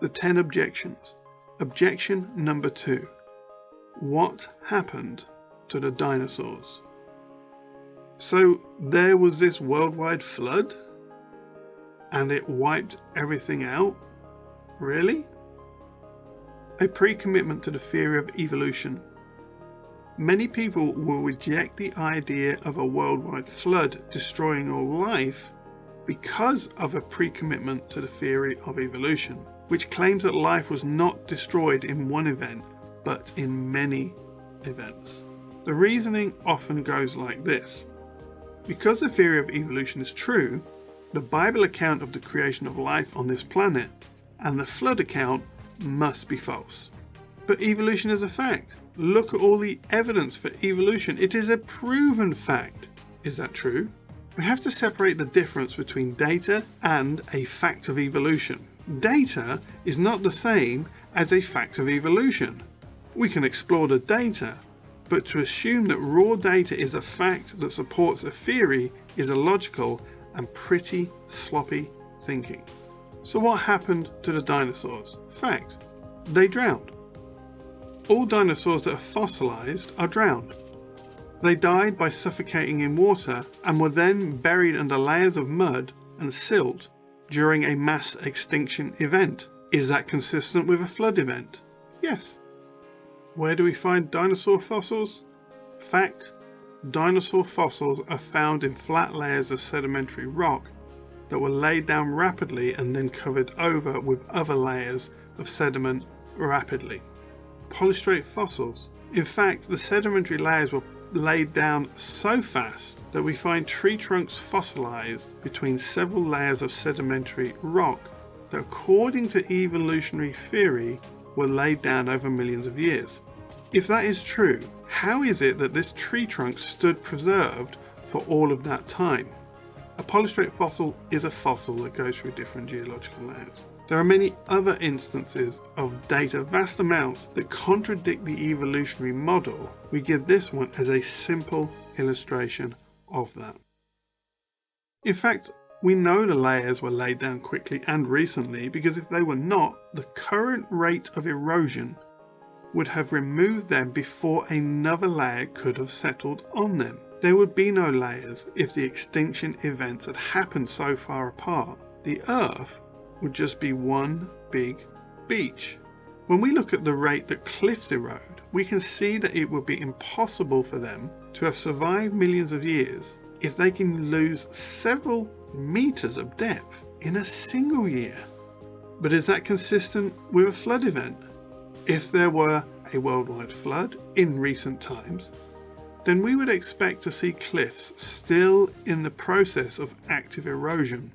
The 10 objections. Objection number 2. What happened to the dinosaurs? So there was this worldwide flood and it wiped everything out? Really? A pre-commitment to the theory of evolution. Many people will reject the idea of a worldwide flood destroying all life because of a pre-commitment to the theory of evolution, which claims that life was not destroyed in one event, but in many events. The reasoning often goes like this. Because the theory of evolution is true, the Bible account of the creation of life on this planet and the flood account must be false. But evolution is a fact. Look at all the evidence for evolution. It is a proven fact. Is that true? We have to separate the difference between data and a fact of evolution. Data is not the same as a fact of evolution. We can explore the data, but to assume that raw data is a fact that supports a theory is illogical and pretty sloppy thinking. So what happened to the dinosaurs? Fact. They drowned. All dinosaurs that are fossilized are drowned. They died by suffocating in water and were then buried under layers of mud and silt during a mass extinction event. Is that consistent with a flood event? Yes. Where do we find dinosaur fossils? Fact. Dinosaur fossils are found in flat layers of sedimentary rock that were laid down rapidly and then covered over with other layers of sediment rapidly. Polystrate fossils. In fact, the sedimentary layers were laid down so fast that we find tree trunks fossilized between several layers of sedimentary rock that, according to evolutionary theory, were laid down over millions of years. If that is true, how is it that this tree trunk stood preserved for all of that time? A polystrate fossil is a fossil that goes through different geological layers. There are many other instances of data, vast amounts, that contradict the evolutionary model. We give this one as a simple illustration of that. In fact, we know the layers were laid down quickly and recently because if they were not, the current rate of erosion would have removed them before another layer could have settled on them. There would be no layers if the extinction events had happened so far apart. The Earth would just be one big beach. When we look at the rate that cliffs erode, we can see that it would be impossible for them to have survived millions of years if they can lose several meters of depth in a single year. But is that consistent with a flood event? If there were a worldwide flood in recent times, then we would expect to see cliffs still in the process of active erosion.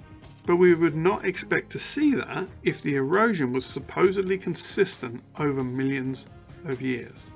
But we would not expect to see that if the erosion was supposedly consistent over millions of years.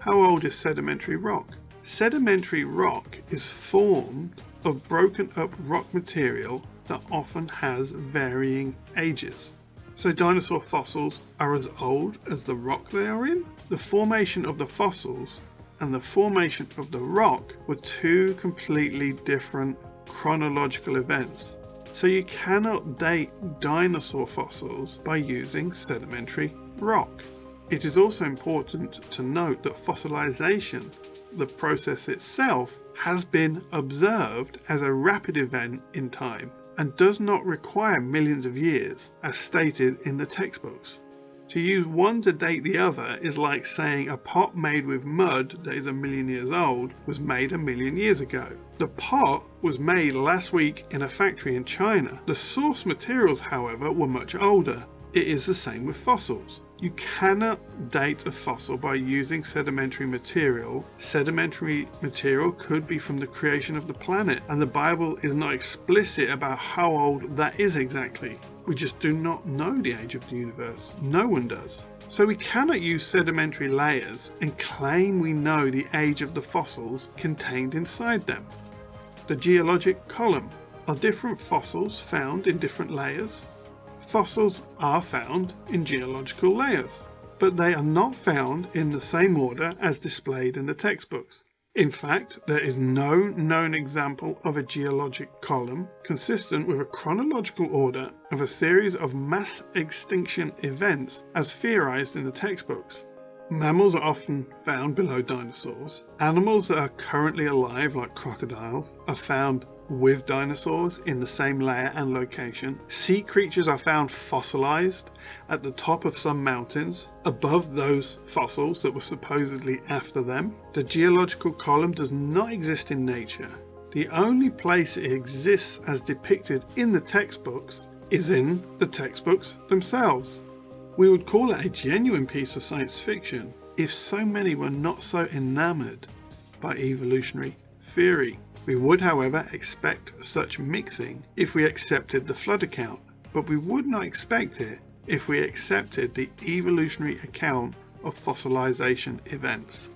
How old is sedimentary rock? Sedimentary rock is formed of broken up rock material that often has varying ages. So dinosaur fossils are as old as the rock they are in? The formation of the fossils and the formation of the rock were two completely different chronological events. So you cannot date dinosaur fossils by using sedimentary rock. It is also important to note that fossilization, the process itself, has been observed as a rapid event in time and does not require millions of years as stated in the textbooks. To use one to date the other is like saying a pot made with mud that is 1,000,000 years old was made 1,000,000 years ago. The pot was made last week in a factory in China. The source materials, however, were much older. It is the same with fossils. You cannot date a fossil by using sedimentary material. Sedimentary material could be from the creation of the planet, and the Bible is not explicit about how old that is exactly. We just do not know the age of the universe. No one does. So we cannot use sedimentary layers and claim we know the age of the fossils contained inside them. The geologic column. Are different fossils found in different layers? Fossils are found in geological layers, but they are not found in the same order as displayed in the textbooks. In fact, there is no known example of a geologic column consistent with a chronological order of a series of mass extinction events as theorized in the textbooks. Mammals are often found below dinosaurs. Animals that are currently alive, like crocodiles, are found with dinosaurs in the same layer and location. Sea creatures are found fossilized at the top of some mountains, above those fossils that were supposedly after them. The geological column does not exist in nature. The only place it exists as depicted in the textbooks is in the textbooks themselves. We would call it a genuine piece of science fiction if so many were not so enamored by evolutionary theory. We would, however, expect such mixing if we accepted the flood account, but we would not expect it if we accepted the evolutionary account of fossilization events.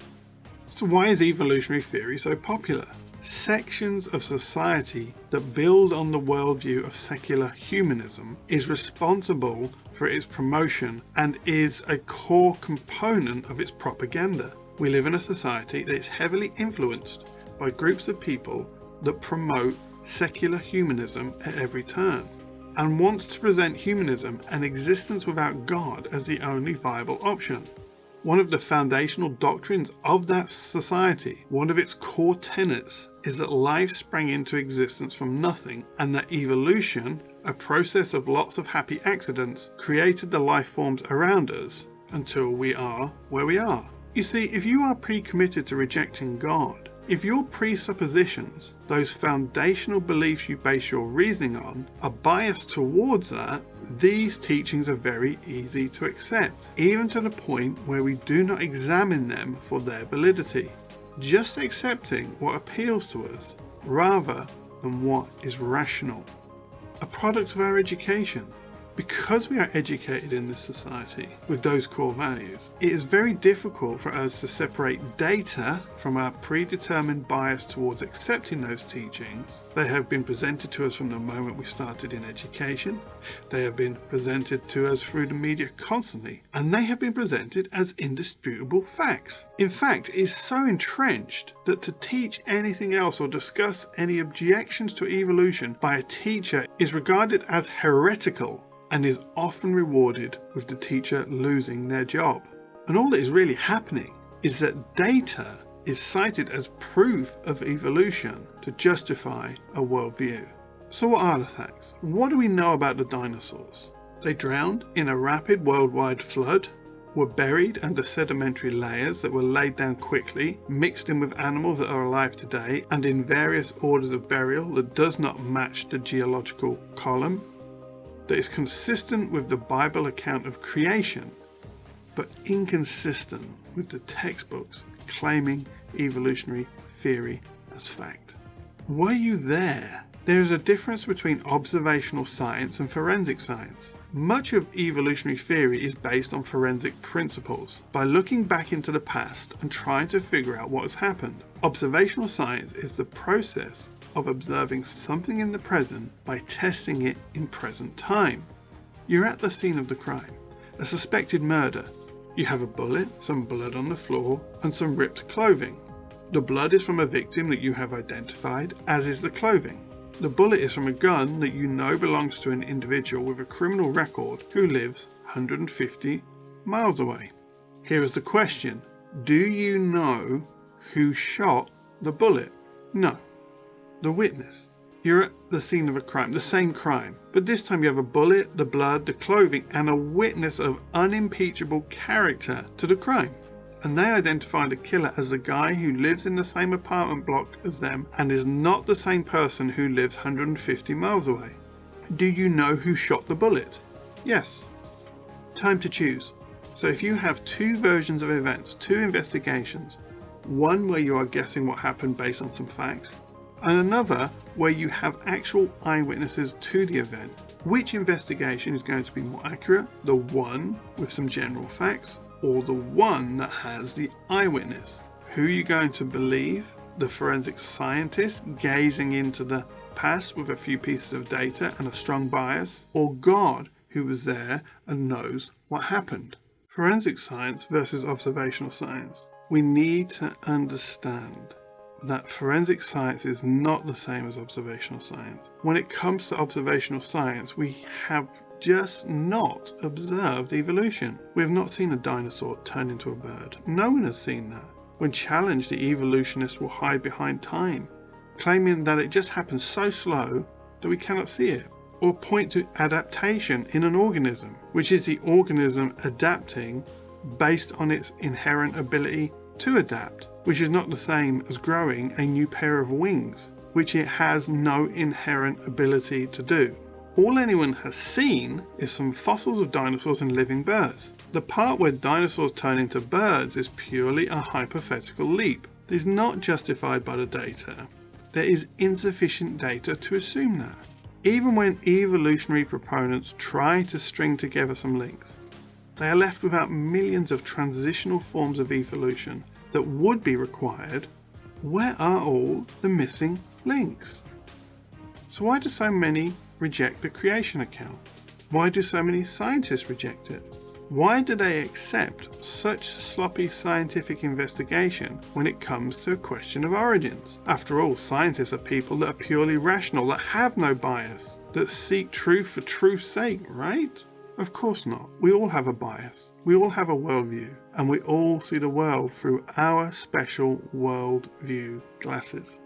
So why is evolutionary theory so popular? Sections of society that build on the worldview of secular humanism is responsible for its promotion and is a core component of its propaganda. We live in a society that is heavily influenced by groups of people that promote secular humanism at every turn and wants to present humanism and existence without God as the only viable option. One of the foundational doctrines of that society, one of its core tenets, is that life sprang into existence from nothing and that evolution, a process of lots of happy accidents, created the life forms around us until we are where we are. You see, if you are pre-committed to rejecting God, if your presuppositions, those foundational beliefs you base your reasoning on, are biased towards that, these teachings are very easy to accept, even to the point where we do not examine them for their validity, just accepting what appeals to us rather than what is rational. A product of our education. Because we are educated in this society with those core values, it is very difficult for us to separate data from our predetermined bias towards accepting those teachings. They have been presented to us from the moment we started in education. They have been presented to us through the media constantly, and they have been presented as indisputable facts. In fact, it is so entrenched that to teach anything else or discuss any objections to evolution by a teacher is regarded as heretical and is often rewarded with the teacher losing their job. And all that is really happening is that data is cited as proof of evolution to justify a worldview. So what are the facts? What do we know about the dinosaurs? They drowned in a rapid worldwide flood, were buried under sedimentary layers that were laid down quickly, mixed in with animals that are alive today, and in various orders of burial that does not match the geological column, that is consistent with the Bible account of creation, but inconsistent with the textbooks claiming evolutionary theory as fact. Were you there? There is a difference between observational science and forensic science. Much of evolutionary theory is based on forensic principles, by looking back into the past and trying to figure out what has happened. Observational science is the process of observing something in the present by testing it in present time. You're at the scene of the crime, a suspected murder. You have a bullet, some blood on the floor, and some ripped clothing. The blood is from a victim that you have identified, as is the clothing. The bullet is from a gun that you know belongs to an individual with a criminal record who lives 150 miles away. Here is the question: do you know who shot the bullet? No. The witness. You're at the scene of a crime, the same crime, but this time you have a bullet, the blood, the clothing, and a witness of unimpeachable character to the crime. And they identify the killer as the guy who lives in the same apartment block as them and is not the same person who lives 150 miles away. Do you know who shot the bullet? Yes. Time to choose. So if you have two versions of events, two investigations, one where you are guessing what happened based on some facts, and another where you have actual eyewitnesses to the event, which investigation is going to be more accurate? The one with some general facts, or the one that has the eyewitness? Who are you going to believe? The forensic scientist gazing into the past with a few pieces of data and a strong bias, or God who was there and knows what happened? Forensic science versus observational science. We need to understand that forensic science is not the same as observational science. When it comes to observational science, we have just not observed evolution. We have not seen a dinosaur turn into a bird. No one has seen that. When challenged, the evolutionists will hide behind time, claiming that it just happens so slow that we cannot see it, or point to adaptation in an organism, which is the organism adapting based on its inherent ability to adapt, which is not the same as growing a new pair of wings, which it has no inherent ability to do. All anyone has seen is some fossils of dinosaurs and living birds. The part where dinosaurs turn into birds is purely a hypothetical leap. It is not justified by the data. There is insufficient data to assume that. Even when evolutionary proponents try to string together some links, they are left without millions of transitional forms of evolution that would be required. Where are all the missing links? So why do so many reject the creation account? Why do so many scientists reject it? Why do they accept such sloppy scientific investigation when it comes to a question of origins? After all, scientists are people that are purely rational, that have no bias, that seek truth for truth's sake, right? Of course not. We all have a bias. We all have a worldview, and we all see the world through our special worldview glasses.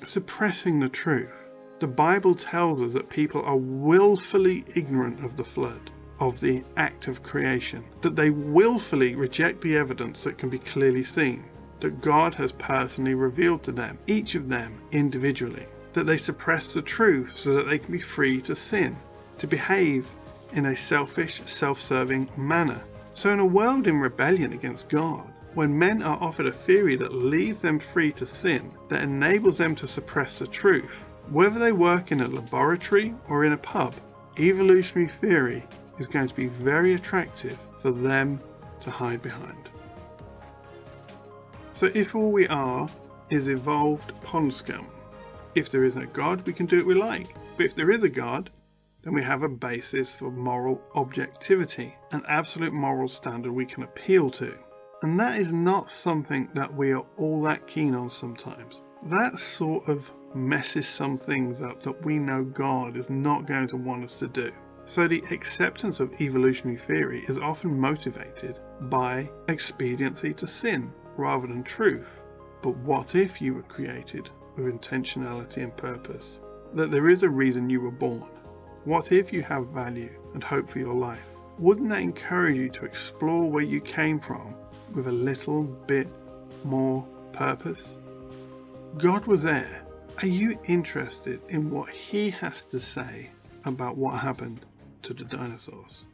Suppressing the truth. The Bible tells us that people are willfully ignorant of the flood, of the act of creation, that they willfully reject the evidence that can be clearly seen, that God has personally revealed to them, each of them individually, that they suppress the truth so that they can be free to sin, to behave in a selfish, self-serving manner. So in a world in rebellion against God, when men are offered a theory that leaves them free to sin, that enables them to suppress the truth, whether they work in a laboratory or in a pub, evolutionary theory is going to be very attractive for them to hide behind. So if all we are is evolved pond scum, if there is no God, we can do what we like. But if there is a God, then we have a basis for moral objectivity, an absolute moral standard we can appeal to. And that is not something that we are all that keen on sometimes. That sort of messes some things up that we know God is not going to want us to do. So the acceptance of evolutionary theory is often motivated by expediency to sin rather than truth. But what if you were created with intentionality and purpose? That there is a reason you were born? What if you have value and hope for your life? Wouldn't that encourage you to explore where you came from with a little bit more purpose? God was there. Are you interested in what He has to say about what happened to the dinosaurs?